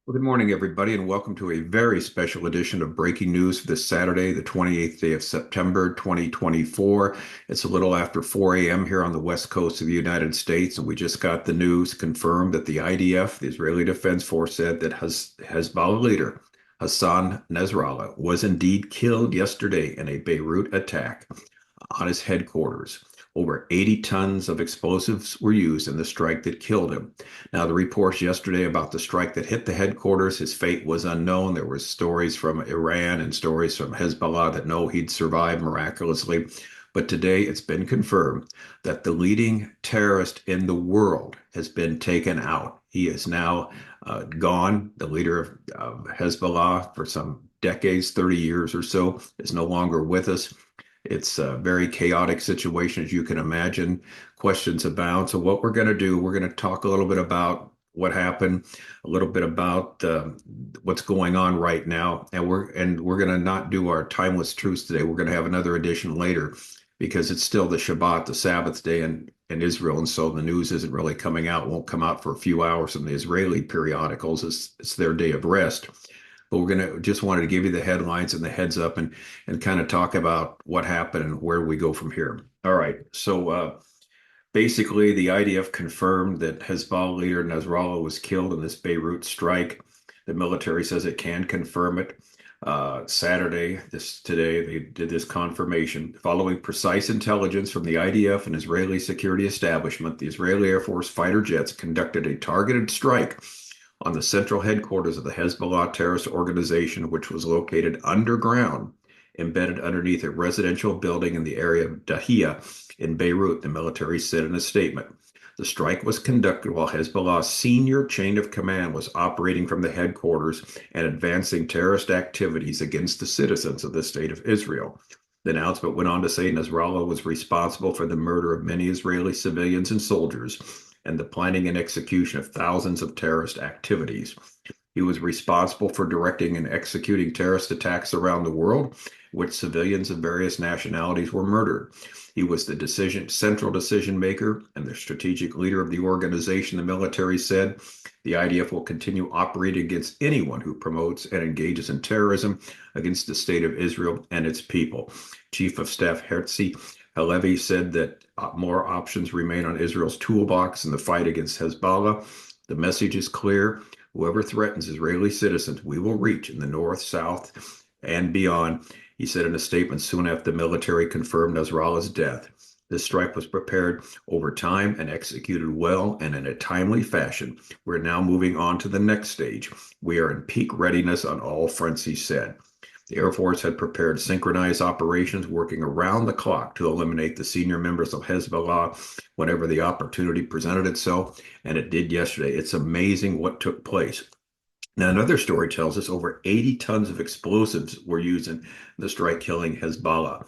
Well, good morning, everybody, and welcome to a very special edition of Breaking News for this Saturday, the 28th day of September, 2024. It's a little after 4 a.m. here on the west coast of the United States, and we just got the news confirmed that the IDF, the Israeli Defense Force, said that Hezbollah leader Hassan Nasrallah was indeed killed yesterday in a Beirut attack on his headquarters. Over 80 tons of explosives were used in the strike that killed him. Now, the reports yesterday about the strike that hit the headquarters, his fate was unknown. There were stories from Iran and stories from Hezbollah that no, he'd survived miraculously. But today it's been confirmed that the leading terrorist in the world has been taken out. He is now gone. The leader of Hezbollah for some decades, 30 years or so, is no longer with us. It's a very chaotic situation, as you can imagine. Questions abound. So what we're going to do, we're going to talk a little bit about what happened, a little bit about what's going on right now, and we're going to not do our timeless truths today. We're going to have another edition later because it's still the Shabbat, the Sabbath day in Israel, and so the news isn't really coming out. Won't come out for a few hours in the Israeli periodicals. It's their day of rest. But we're going to just wanted to give you the headlines and the heads up and kind of talk about what happened and where we go from here. All right. So basically, the IDF confirmed that Hezbollah leader Nasrallah was killed in this Beirut strike. The military says it can confirm it. Today, they did this confirmation. Following precise intelligence from the IDF and Israeli security establishment, the Israeli Air Force fighter jets conducted a targeted strike on the central headquarters of the Hezbollah terrorist organization, which was located underground, embedded underneath a residential building in the area of Dahia in Beirut, the military said in a statement. The strike was conducted while Hezbollah's senior chain of command was operating from the headquarters and advancing terrorist activities against the citizens of the state of Israel. The announcement went on to say Nasrallah was responsible for the murder of many Israeli civilians and soldiers and the planning and execution of thousands of terrorist activities. He was responsible for directing and executing terrorist attacks around the world, in which civilians of various nationalities were murdered. He was the central decision maker and the strategic leader of the organization, the military said. The IDF will continue operating against anyone who promotes and engages in terrorism against the state of Israel and its people. Chief of Staff Herzi Halevi said that more options remain on Israel's toolbox in the fight against Hezbollah. The message is clear. Whoever threatens Israeli citizens, we will reach in the north, south, and beyond, he said in a statement soon after the military confirmed Nasrallah's death. This strike was prepared over time and executed well and in a timely fashion. We're now moving on to the next stage. We are in peak readiness on all fronts, he said. The Air Force had prepared synchronized operations working around the clock to eliminate the senior members of Hezbollah whenever the opportunity presented itself, and it did yesterday. It's amazing what took place. Now, another story tells us over 80 tons of explosives were used in the strike killing Nasrallah.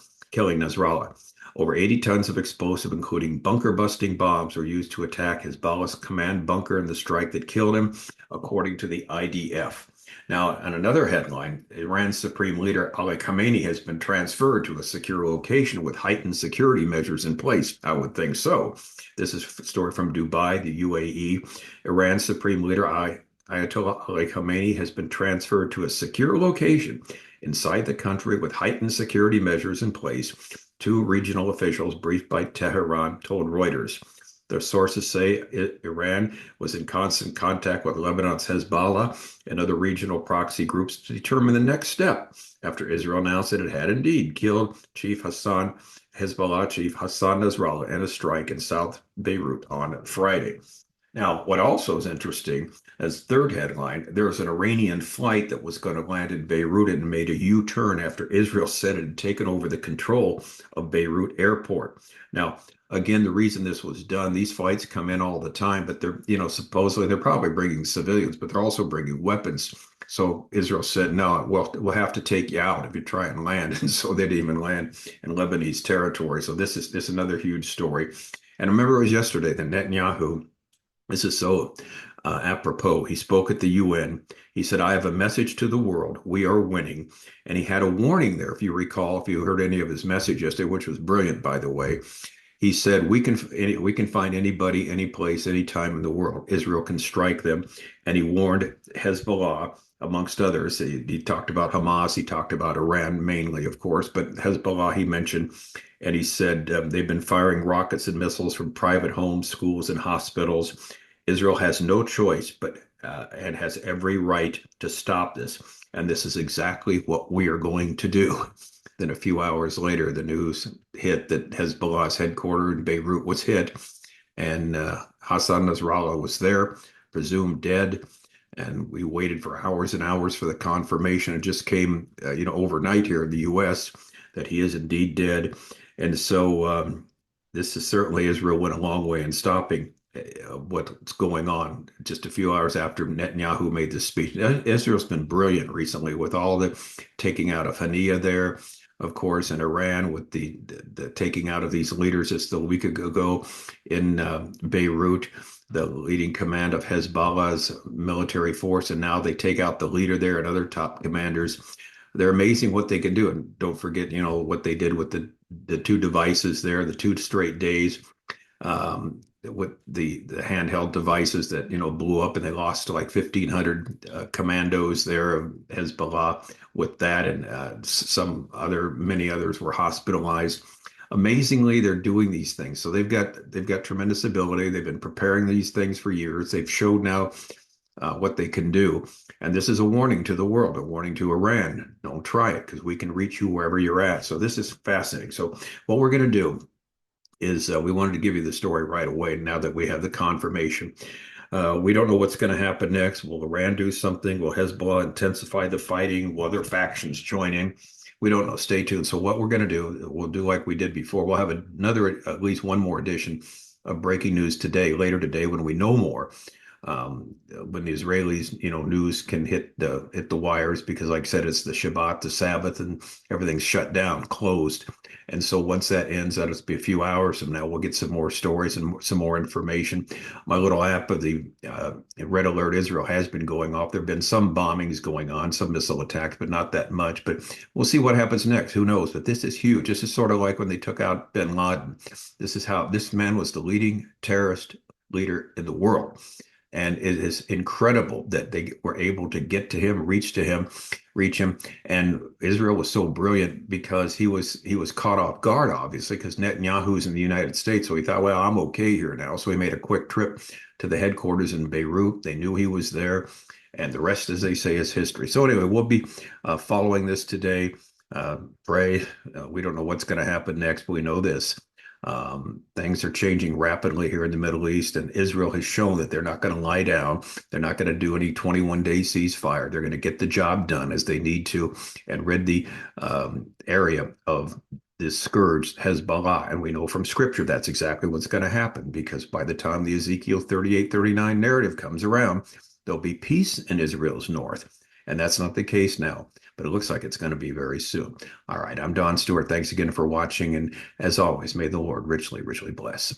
Over 80 tons of explosive, including bunker-busting bombs, were used to attack Hezbollah's command bunker in the strike that killed him, according to the IDF. Now, on another headline, Iran's supreme leader Ali Khamenei has been transferred to a secure location with heightened security measures in place. I would think so. This is a story from Dubai, the UAE. Iran's supreme leader Ayatollah Ali Khamenei has been transferred to a secure location inside the country with heightened security measures in place. Two regional officials briefed by Tehran told Reuters. Their sources say Iran was in constant contact with Lebanon's Hezbollah and other regional proxy groups to determine the next step after Israel announced that it had indeed killed Hezbollah chief Hassan Nasrallah in a strike in South Beirut on Friday. Now, what also is interesting, as third headline, there was an Iranian flight that was going to land in Beirut and made a U-turn after Israel said it had taken over the control of Beirut airport. Now, again, the reason this was done, these flights come in all the time, but they're, supposedly they're probably bringing civilians, but they're also bringing weapons. So Israel said, no, well, we'll have to take you out if you try and land. And so they didn't even land in Lebanese territory. So this is another huge story. And I remember it was yesterday that Netanyahu, this is so apropos. He spoke at the UN. He said, I have a message to the world. We are winning. And he had a warning there, if you recall, if you heard any of his message yesterday, which was brilliant, by the way. He said we can find anybody, any place, any time in the world. Israel can strike them, and he warned Hezbollah, amongst others. He talked about Hamas, he talked about Iran mainly, of course, but Hezbollah he mentioned, and he said they've been firing rockets and missiles from private homes, schools, and hospitals. Israel has no choice but and has every right to stop this. And this is exactly what we are going to do. Then a few hours later, the news hit that Hezbollah's headquarters in Beirut was hit, and Hassan Nasrallah was there, presumed dead. And we waited for hours and hours for the confirmation. It just came, overnight here in the U.S. that he is indeed dead. And so this is certainly Israel went a long way in stopping what's going on. Just a few hours after Netanyahu made this speech, Israel's been brilliant recently with all the taking out of Hania there, of course, in Iran with the taking out of these leaders just a week ago in Beirut, the leading command of Hezbollah's military force, and now they take out the leader there and other top commanders. They're amazing what they can do, and don't forget, what they did with the two devices there, the 2 straight days. With the handheld devices that blew up, and they lost like 1,500 commandos there of Hezbollah with that, and many others were hospitalized. Amazingly, they're doing these things, so they've got tremendous ability. They've been preparing these things for years. They've showed now what they can do, and this is a warning to the world, a warning to Iran. Don't try it because we can reach you wherever you're at. So this is fascinating. So what we're going to do is we wanted to give you the story right away now that we have the confirmation. We don't know what's going to happen next. Will Iran do something? Will Hezbollah intensify the fighting? Will other factions join in? We don't know. Stay tuned. So what we're going to do, we'll do like we did before. We'll have at least one more edition of breaking news later today when we know more. When the Israelis, news can hit the wires because, like I said, it's the Shabbat, the Sabbath, and everything's shut down, closed. And so once that ends, that'll be a few hours from now. We'll get some more stories and some more information. My little app of the Red Alert Israel has been going off. There have been some bombings going on, some missile attacks, but not that much. But we'll see what happens next. Who knows? But this is huge. This is sort of like when they took out bin Laden. This is how this man was the leading terrorist leader in the world. And it is incredible that they were able to get to him, reach him. And Israel was so brilliant because he was caught off guard, obviously, because Netanyahu's in the United States. So he thought, well, I'm okay here now. So he made a quick trip to the headquarters in Beirut. They knew he was there. And the rest, as they say, is history. So anyway, we'll be following this today. Pray. We don't know what's going to happen next, but we know this. Things are changing rapidly here in the Middle East, and Israel has shown that they're not going to lie down. They're not going to do any 21-day ceasefire. They're going to get the job done as they need to and rid the area of this scourge, Hezbollah. And we know from Scripture that's exactly what's going to happen, because by the time the Ezekiel 38-39 narrative comes around, there'll be peace in Israel's north. And that's not the case now, but it looks like it's going to be very soon. All right, I'm Don Stewart. Thanks again for watching. And as always, may the Lord richly, richly bless.